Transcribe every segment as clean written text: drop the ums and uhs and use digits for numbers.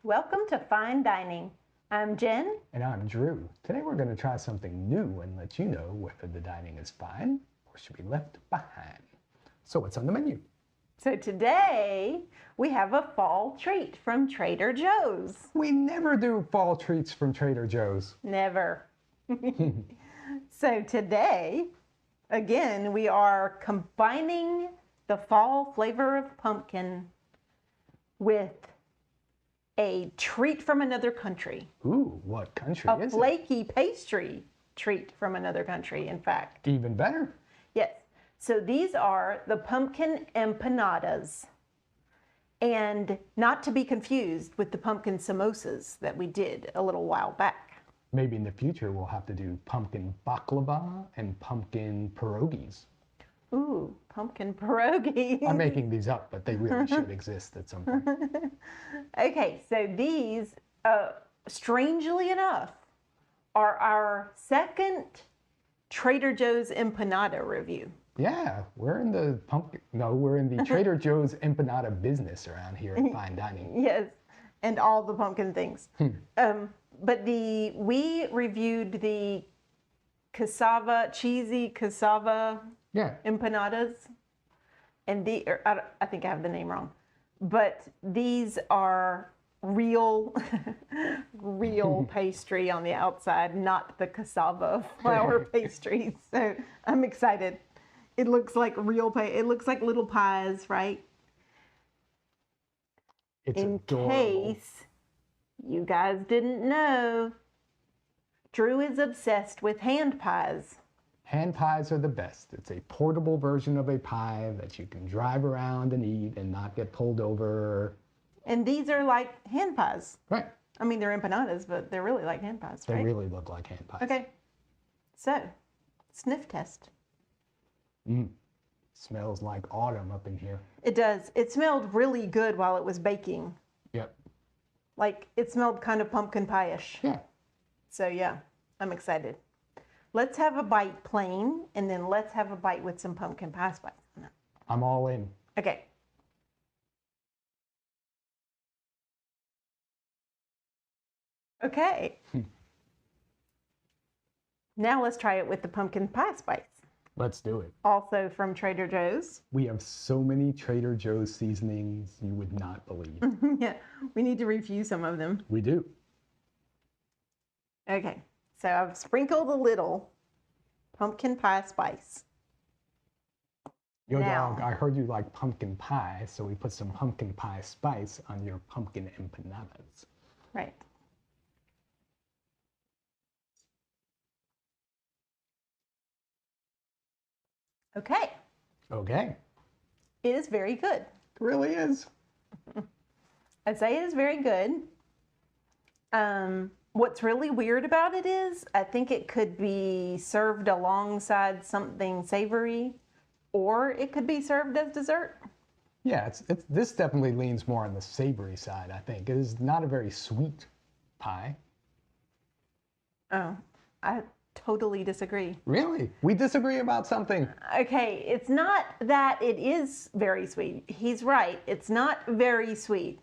Welcome to Fine Dining. I'm Jen. And I'm Drew. Today we're going to try something new and let you know whether the dining is fine or should be left behind. So what's on the menu? So today we have a fall treat from Trader Joe's. We never do fall treats from Trader Joe's. Never. So today, again, we are combining the fall flavor of pumpkin with a treat from another country. Ooh, what country is it? A flaky pastry treat from another country, in fact. Even better. Yes. So these are the pumpkin empanadas. And not to be confused with the pumpkin samosas that we did a little while back. Maybe in the future we'll have to do pumpkin baklava and pumpkin pierogies. Ooh, pumpkin pierogi. I'm making these up, but they really should exist at some point. Okay, so these, strangely enough, are our second Trader Joe's empanada review. Yeah, we're in the Trader Joe's empanada business around here at Fine Dining. Yes, and all the pumpkin things. But we reviewed the cheesy cassava empanadas, and I think I have the name wrong, but these are real pastry on the outside, not the cassava flour pastries. So I'm excited. It looks like it looks like little pies, right? It's In adorable. case you guys didn't know, Drew is obsessed with hand pies. Hand pies are the best. It's a portable version of a pie that you can drive around and eat and not get pulled over. And these are like hand pies. Right. I mean, they're empanadas, but they're really like hand pies, right? They really look like hand pies. Okay. So, sniff test. Smells like autumn up in here. It does. It smelled really good while it was baking. Yep. Like, it smelled kind of pumpkin pie-ish. Yeah. So, yeah, I'm excited. Let's have a bite plain, and then let's have a bite with some pumpkin pie spice. I'm all in. Okay. Okay. Now let's try it with the pumpkin pie spice. Let's do it. Also from Trader Joe's. We have so many Trader Joe's seasonings you would not believe. Yeah, we need to review some of them. We do. Okay, so I've sprinkled a little pumpkin pie spice. Yo, Now. dog, I heard you like pumpkin pie, so we put some pumpkin pie spice on your pumpkin empanadas. Right. Okay, Okay. it is very good. It really is. I'd say it is very good. What's really weird about it is I think it could be served alongside something savory, or it could be served as dessert. Yeah, this definitely leans more on the savory side, I think. It is not a very sweet pie. Oh, I totally disagree. Really? We disagree about something. Okay, it's not that it is very sweet. He's right. It's not very sweet.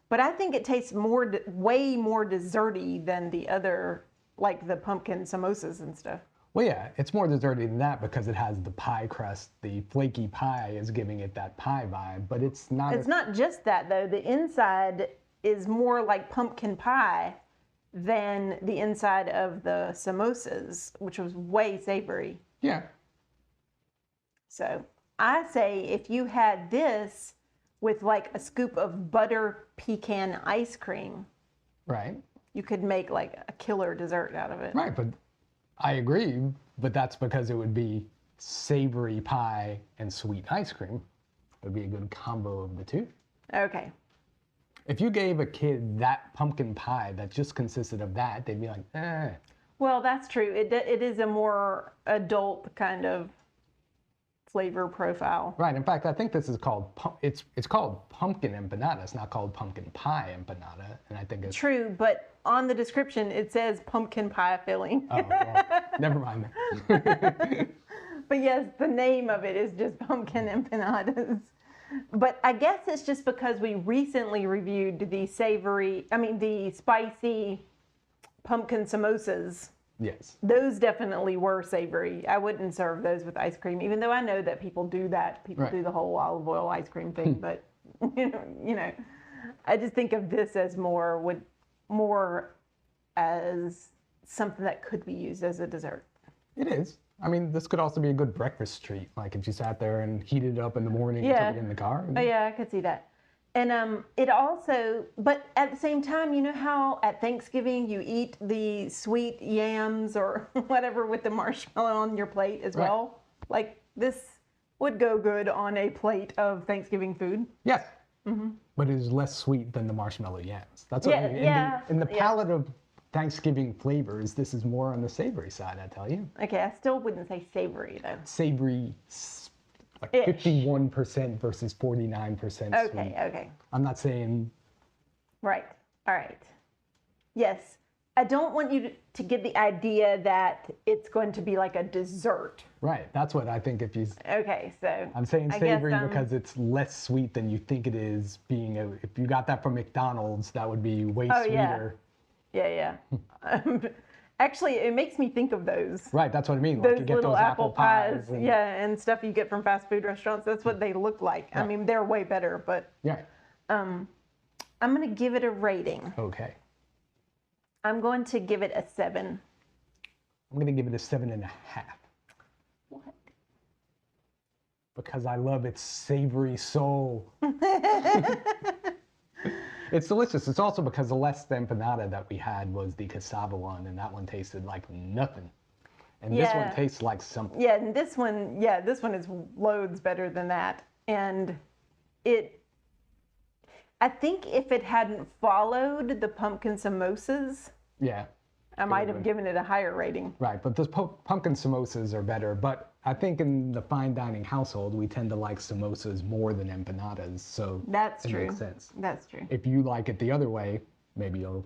But I think it tastes way more desserty than the other, like the pumpkin samosas and stuff. Well, yeah, it's more desserty than that because it has the pie crust. The flaky pie is giving it that pie vibe, but it's not. It's not just that, though. The inside is more like pumpkin pie than the inside of the samosas, which was way savory. Yeah. So I say if you had this with like a scoop of butter pecan ice cream, Right. you could make like a killer dessert out of it. Right, but I agree, but that's because it would be savory pie and sweet ice cream. It would be a good combo of the two. Okay. If you gave a kid that pumpkin pie that just consisted of that, they'd be like, eh. Well, that's true. It is a more adult kind of flavor profile. Right. In fact, I think this is called it's called pumpkin empanada. It's not called pumpkin pie empanada, and I think it's True, but on the description it says pumpkin pie filling. Oh, well, never mind. But yes, the name of it is just pumpkin empanadas. But I guess it's just because we recently reviewed the the spicy pumpkin samosas. Yes. Those definitely were savory. I wouldn't serve those with ice cream, even though I know that people do that. People Right. do the whole olive oil ice cream thing, but I just think of this as more as something that could be used as a dessert. It is. I mean, this could also be a good breakfast treat. Like if you sat there and heated it up in the morning Yeah. and took it in the car. Oh yeah, I could see that. And it also, but at the same time, you know how at Thanksgiving you eat the sweet yams or whatever with the marshmallow on your plate as Right. well? Like this would go good on a plate of Thanksgiving food. Yes. But it is less sweet than the marshmallow yams. That's what Yeah, I mean. yeah, In the yeah. palette of Thanksgiving flavors, this is more on the savory side, I tell you. Okay, I still wouldn't say savory though. Savory, like Ish. 51% versus 49% Okay, sweet. okay. I'm not saying, Right. All right. Yes. I don't want you to get the idea that it's going to be like a dessert. right, that's what I think if you, Okay, so I'm saying I guess, savory because it's less sweet than you think it is if you got that from McDonald's, that would be way Oh, yeah. sweeter. Yeah. Actually, it makes me think of those. Right, that's what I mean. Like Those you get little those apple pies. And, and stuff you get from fast food restaurants. That's what they look like. I Right. mean, they're way better, but Yeah. I'm going to give it a rating. Okay. I'm going to give it a 7. I'm going to give it a 7.5 What? because I love its savory soul. It's delicious. It's also because the last empanada that we had was the cassava one, and that one tasted like nothing. And this one Yeah. tastes like something. Yeah, and this one is loads better than that. And I think if it hadn't followed the pumpkin samosas, Yeah, I might have given it a higher rating. right. But those pumpkin samosas are better. But I think in the fine dining household, we tend to like samosas more than empanadas. So That's it true. makes sense. That's true. If you like it the other way, maybe you'll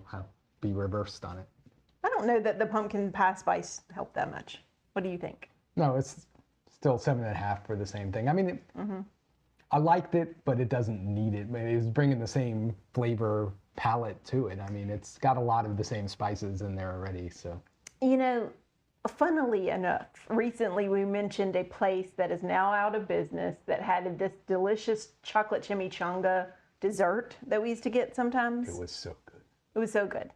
be reversed on it. I don't know that the pumpkin pie spice helped that much. What do you think? No, it's still 7.5 for the same thing. I mean, I liked it, but it doesn't need it. It's bringing the same flavor palette to it. I mean, it's got a lot of the same spices in there already. So You know, funnily enough, recently we mentioned a place that is now out of business that had this delicious chocolate chimichanga dessert that we used to get sometimes. it was so good. It was so good.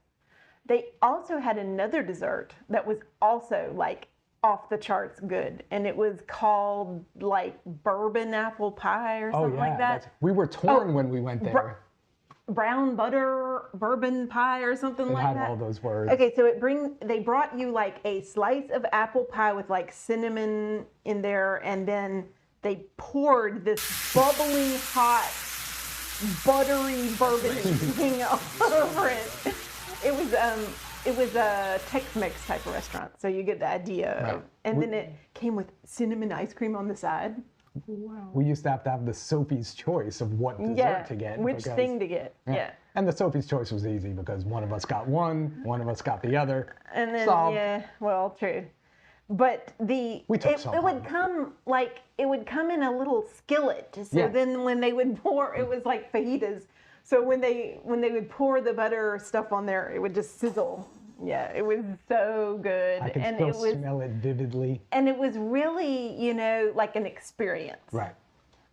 They also had another dessert that was also like off the charts good, and it was called like bourbon apple pie or Oh something yeah, like that. we were torn when we went there. Brown butter bourbon pie or something It like had that. all those words. Okay, so they brought you like a slice of apple pie with like cinnamon in there, and then they poured this bubbling hot buttery bourbon thing all over it. It was a Tex-Mex type of restaurant, so you get the idea. Right. And then it came with cinnamon ice cream on the side. We used to have the Sophie's choice of what dessert to get. Which thing to get? Yeah. And the Sophie's choice was easy because one of us got one of us got the other. And then Solved. yeah, well, true. But it would come in a little skillet. So Yeah. then when they would pour, it was like fajitas. So when they would pour the butter stuff on there, it would just sizzle. Yeah, it was so good. I can and still it was smell it vividly. and it was really, like an experience. Right.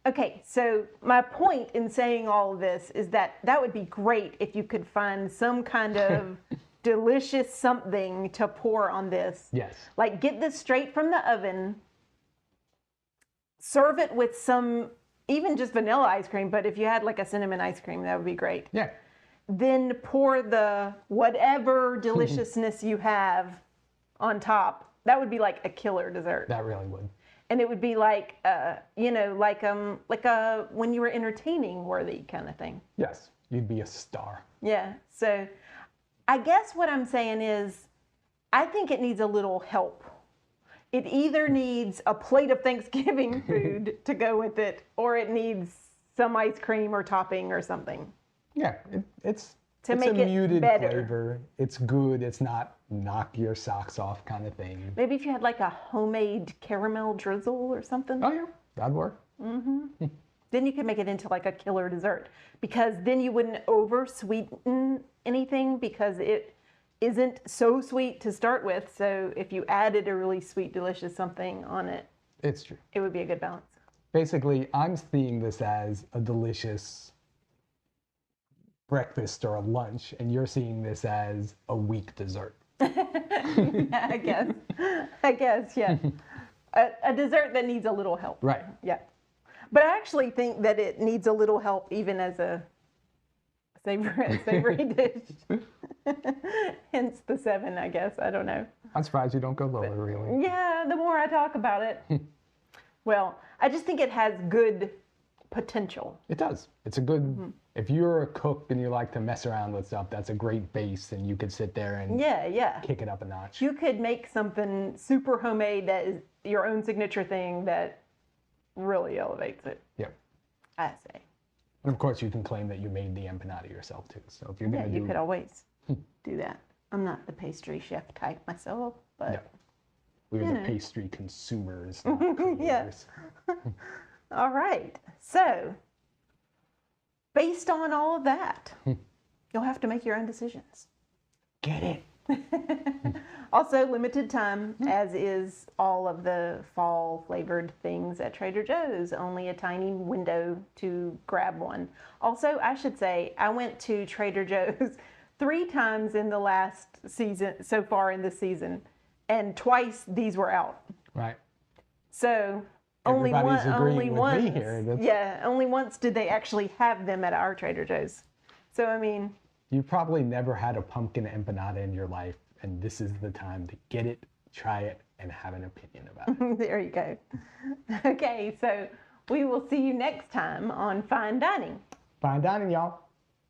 Okay, so my point in saying all of this is that would be great if you could find some kind of delicious something to pour on this. Yes. Like get this straight from the oven, serve it with some, even just vanilla ice cream, but if you had like a cinnamon ice cream, that would be great. Yeah. Then pour the whatever deliciousness you have on top. That would be like a killer dessert. That really would. And it would be like, like a when you were entertaining worthy kind of thing. Yes. You'd be a star. Yeah. So I guess what I'm saying is I think it needs a little help. It either needs a plate of Thanksgiving food to go with it, or it needs some ice cream or topping or something. Yeah. It's make a it muted better. flavor. It's good. It's not knock your socks off kind of thing. Maybe if you had like a homemade caramel drizzle or something. Oh yeah, that'd work. Then you can make it into like a killer dessert, because then you wouldn't over sweeten anything, because it isn't so sweet to start with. So if you added a really sweet, delicious something on it, It's true. it would be a good balance. Basically, I'm seeing this as a delicious breakfast or a lunch, and you're seeing this as a weak dessert. Yeah, I guess, yeah. A dessert that needs a little help. Right. Yeah. But I actually think that it needs a little help even as a savory dish. Hence the 7, I guess. I don't know. I'm surprised you don't go lower, really. Yeah, the more I talk about it. Well, I just think it has good potential. It does. It's a good, if you're a cook and you like to mess around with stuff, that's a great base, and you could sit there and Yeah. kick it up a notch. You could make something super homemade that is your own signature thing that really elevates it, Yep. I say. And of course, you can claim that you made the empanada yourself too. So if you're Yeah, gonna you do, could always do that. I'm not the pastry chef type myself, but yeah, we're the pastry consumers, not Yeah. creators. all right. So, based on all of that, you'll have to make your own decisions. Get it? Also, limited time, as is all of the fall flavored things at Trader Joe's. Only a tiny window to grab one. Also, I should say, I went to Trader Joe's 3 times in the last season, so far in this season, and twice these were out. Right. So only Everybody's agreeing with once, me here. yeah, only once did they actually have them at our Trader Joe's. So I mean, You've probably never had a pumpkin empanada in your life, and this is the time to get it, try it, and have an opinion about it. there you go. Okay, so we will see you next time on Fine Dining. Fine dining, y'all.